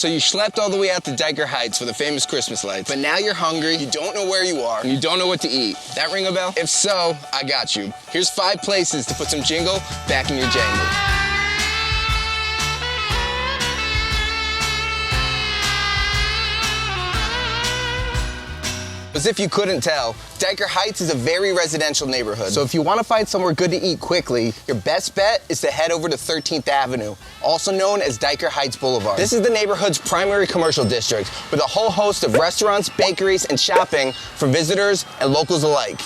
So you schlepped all the way out to Dyker Heights for the famous Christmas lights, but now you're hungry, you don't know where you are, and you don't know what to eat. That ring a bell? If so, I got you. Here's 5 places to put some jingle back in your jangle. As if you couldn't tell, Dyker Heights is a very residential neighborhood. So if you want to find somewhere good to eat quickly, your best bet is to head over to 13th Avenue, also known as Dyker Heights Boulevard. This is the neighborhood's primary commercial district with a whole host of restaurants, bakeries, and shopping for visitors and locals alike.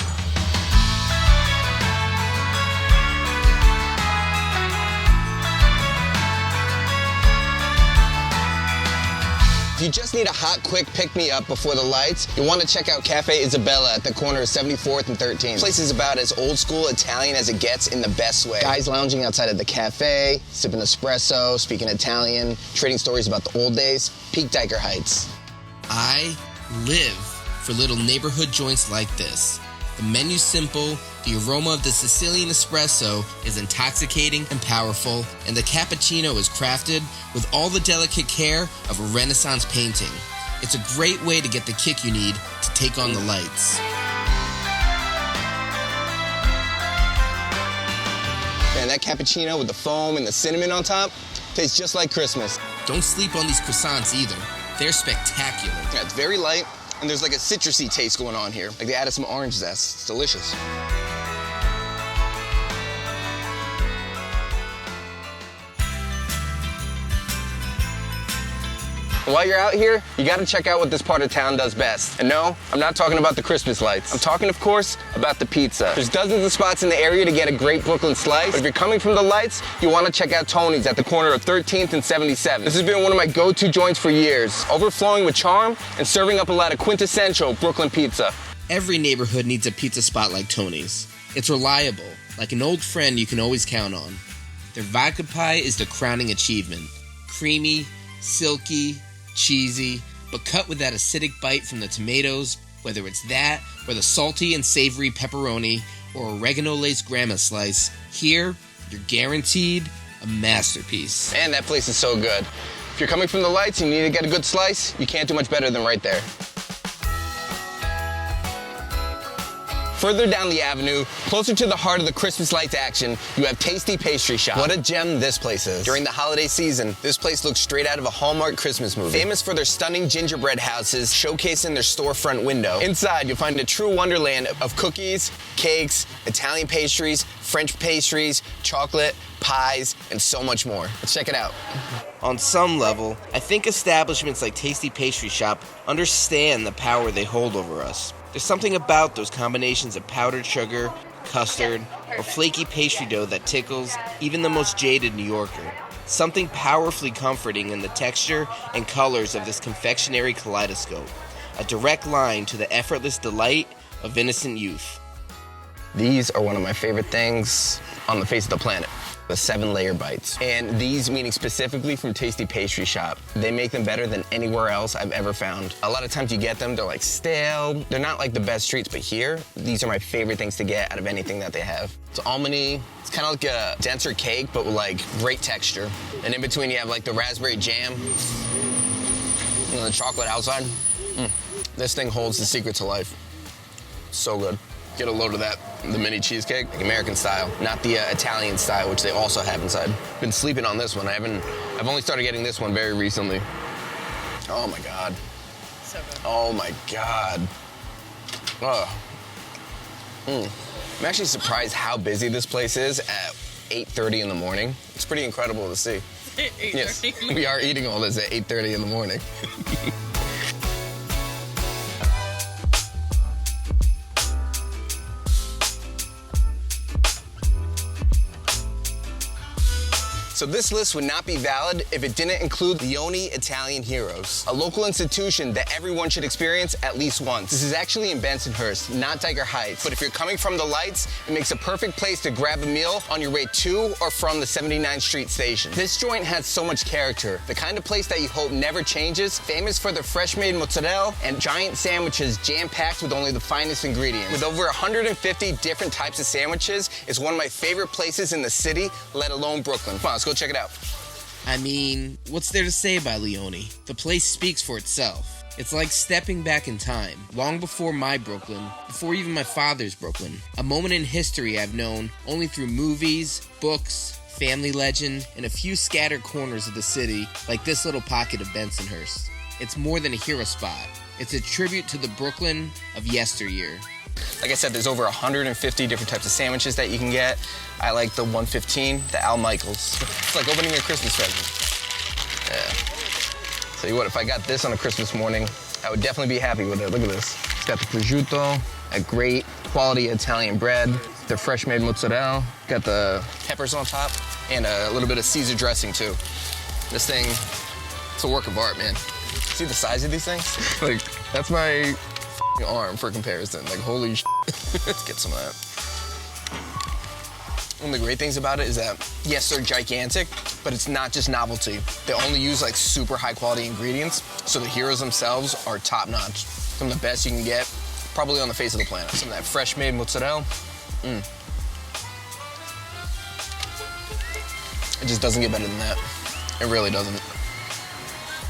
If you just need a hot, quick pick-me-up before the lights, you'll want to check out Cafe Isabella at the corner of 74th and 13th. This place is about as old-school Italian as it gets in the best way. Guys lounging outside of the cafe, sipping espresso, speaking Italian, trading stories about the old days. Peak Dyker Heights. I live for little neighborhood joints like this. The menu's simple, the aroma of the Sicilian espresso is intoxicating and powerful, and the cappuccino is crafted with all the delicate care of a Renaissance painting. It's a great way to get the kick you need to take on the lights. Man, that cappuccino with the foam and the cinnamon on top tastes just like Christmas. Don't sleep on these croissants either. They're spectacular. Yeah, it's very light. And there's like a citrusy taste going on here. Like they added some orange zest. It's delicious. While you're out here, you gotta check out what this part of town does best. And no, I'm not talking about the Christmas lights. I'm talking, of course, about the pizza. There's dozens of spots in the area to get a great Brooklyn slice, but if you're coming from the lights, you wanna check out Tony's at the corner of 13th and 77th. This has been one of my go-to joints for years, overflowing with charm and serving up a lot of quintessential Brooklyn pizza. Every neighborhood needs a pizza spot like Tony's. It's reliable, like an old friend you can always count on. Their vodka pie is the crowning achievement. Creamy, silky, cheesy, but cut with that acidic bite from the tomatoes, whether it's that or the salty and savory pepperoni or oregano-laced grandma slice. Here, you're guaranteed a masterpiece. Man, that place is so good. If you're coming from the lights and you need to get a good slice, you can't do much better than right there. Further down the avenue, closer to the heart of the Christmas lights action, you have Tasty Pastry Shoppe. What a gem this place is. During the holiday season, this place looks straight out of a Hallmark Christmas movie. Famous for their stunning gingerbread houses showcasing their storefront window. Inside, you'll find a true wonderland of cookies, cakes, Italian pastries, French pastries, chocolate, pies, and so much more. Let's check it out. On some level, I think establishments like Tasty Pastry Shoppe understand the power they hold over us. There's something about those combinations of powdered sugar, custard, or flaky pastry dough that tickles even the most jaded New Yorker. Something powerfully comforting in the texture and colors of this confectionery kaleidoscope. A direct line to the effortless delight of innocent youth. These are one of my favorite things on the face of the planet. The 7-layer bites. And these, meaning specifically from Tasty Pastry Shoppe, they make them better than anywhere else I've ever found. A lot of times you get them, they're like stale. They're not like the best treats, but here, these are my favorite things to get out of anything that they have. It's almondy, it's kind of like a denser cake, but with like great texture. And in between you have like the raspberry jam, and the chocolate outside. This thing holds the secret to life. So good. Get a load of that, the mini cheesecake, like American style, not the Italian style, which they also have inside. Been sleeping on this one. I've only started getting this one very recently. Oh my God. So good. Oh my God. Oh. I'm actually surprised how busy this place is at 8:30 in the morning. It's pretty incredible to see. 8:30. Yes, we are eating all this at 8:30 in the morning. So this list would not be valid if it didn't include the Oni Italian Heroes, a local institution that everyone should experience at least once. This is actually in Bensonhurst, not Dyker Heights, but if you're coming from the lights, it makes a perfect place to grab a meal on your way to or from the 79th Street station. This joint has so much character, the kind of place that you hope never changes, famous for their fresh-made mozzarella and giant sandwiches jam-packed with only the finest ingredients. With over 150 different types of sandwiches, it's one of my favorite places in the city, let alone Brooklyn. Come on, let's go check it out. I mean, what's there to say about Leone? The place speaks for itself. It's like stepping back in time, long before my Brooklyn, before even my father's Brooklyn. A moment in history I've known only through movies, books, family legend, and a few scattered corners of the city, like this little pocket of Bensonhurst. It's more than a hero spot. It's a tribute to the Brooklyn of yesteryear. Like I said, there's over 150 different types of sandwiches that you can get. I like the 115, the Al Michaels. It's like opening a Christmas present. Yeah. Tell you what, if I got this on a Christmas morning, I would definitely be happy with it. Look at this. It's got the prosciutto, a great quality Italian bread, the fresh made mozzarella, got the peppers on top, and a little bit of Caesar dressing too. This thing, it's a work of art, man. See the size of these things? Like, that's my arm for comparison. Like, holy shit. Let's get some of that. One of the great things about it is that, yes, they're gigantic, but it's not just novelty. They only use like super high quality ingredients, so the heroes themselves are top notch. Some of the best you can get, probably on the face of the planet. Some of that fresh made mozzarella. It just doesn't get better than that. It really doesn't.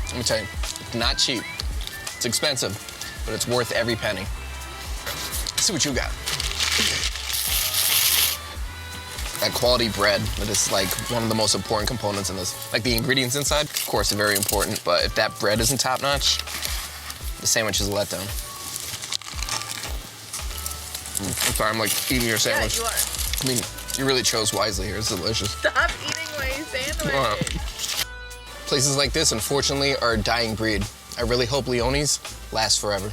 Let me tell you, it's not cheap. It's expensive, but it's worth every penny. Let's see what you got. That quality bread, that is like one of the most important components in this. Like the ingredients inside, of course, are very important, but if that bread isn't top notch, the sandwich is a letdown. I'm sorry, I'm like eating your sandwich. Yeah, you are. I mean, you really chose wisely here. It's delicious. Stop eating my sandwich. Places like this, unfortunately, are a dying breed. I really hope Leone's last forever.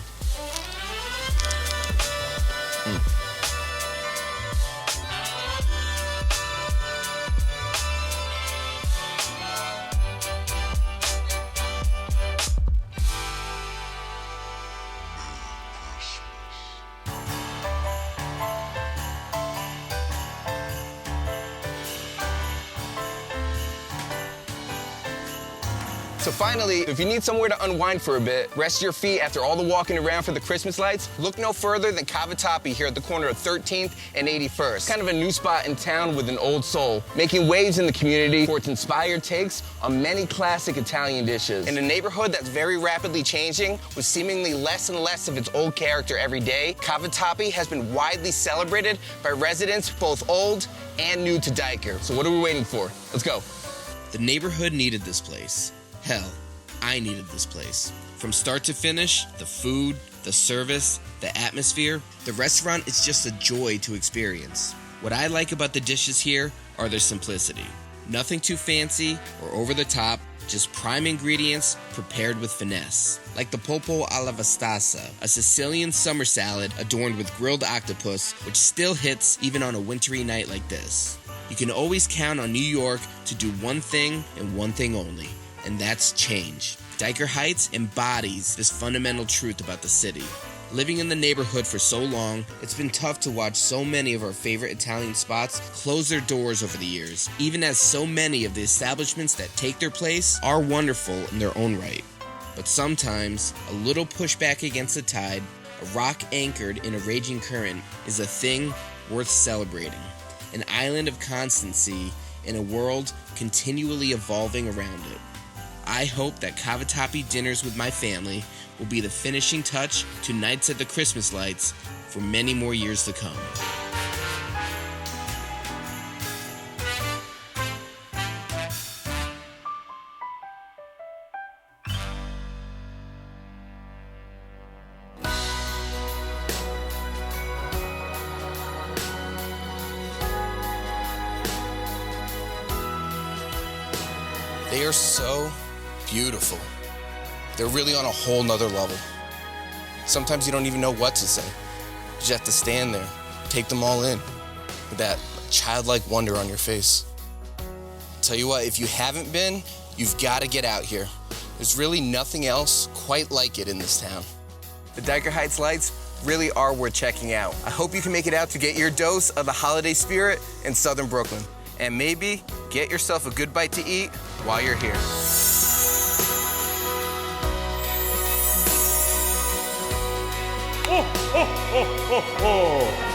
So finally, if you need somewhere to unwind for a bit, rest your feet after all the walking around for the Christmas lights, look no further than Cavatappi here at the corner of 13th and 81st. Kind of a new spot in town with an old soul, making waves in the community for its inspired takes on many classic Italian dishes. In a neighborhood that's very rapidly changing, with seemingly less and less of its old character every day, Cavatappi has been widely celebrated by residents both old and new to Dyker. So what are we waiting for? Let's go. The neighborhood needed this place. Hell, I needed this place. From start to finish, the food, the service, the atmosphere, the restaurant is just a joy to experience. What I like about the dishes here are their simplicity. Nothing too fancy or over the top, just prime ingredients prepared with finesse. Like the polpo alla vastasa, a Sicilian summer salad adorned with grilled octopus, which still hits even on a wintry night like this. You can always count on New York to do one thing and one thing only, and that's change. Dyker Heights embodies this fundamental truth about the city. Living in the neighborhood for so long, it's been tough to watch so many of our favorite Italian spots close their doors over the years, even as so many of the establishments that take their place are wonderful in their own right. But sometimes, a little pushback against the tide, a rock anchored in a raging current, is a thing worth celebrating. An island of constancy in a world continually evolving around it. I hope that Cavatappi dinners with my family will be the finishing touch to nights at the Christmas lights for many more years to come. They are so beautiful. They're really on a whole nother level. Sometimes you don't even know what to say. You just have to stand there, take them all in, with that childlike wonder on your face. Tell you what, if you haven't been, you've got to get out here. There's really nothing else quite like it in this town. The Dyker Heights lights really are worth checking out. I hope you can make it out to get your dose of the holiday spirit in Southern Brooklyn. And maybe get yourself a good bite to eat while you're here. Ho, ho, ho, ho, ho.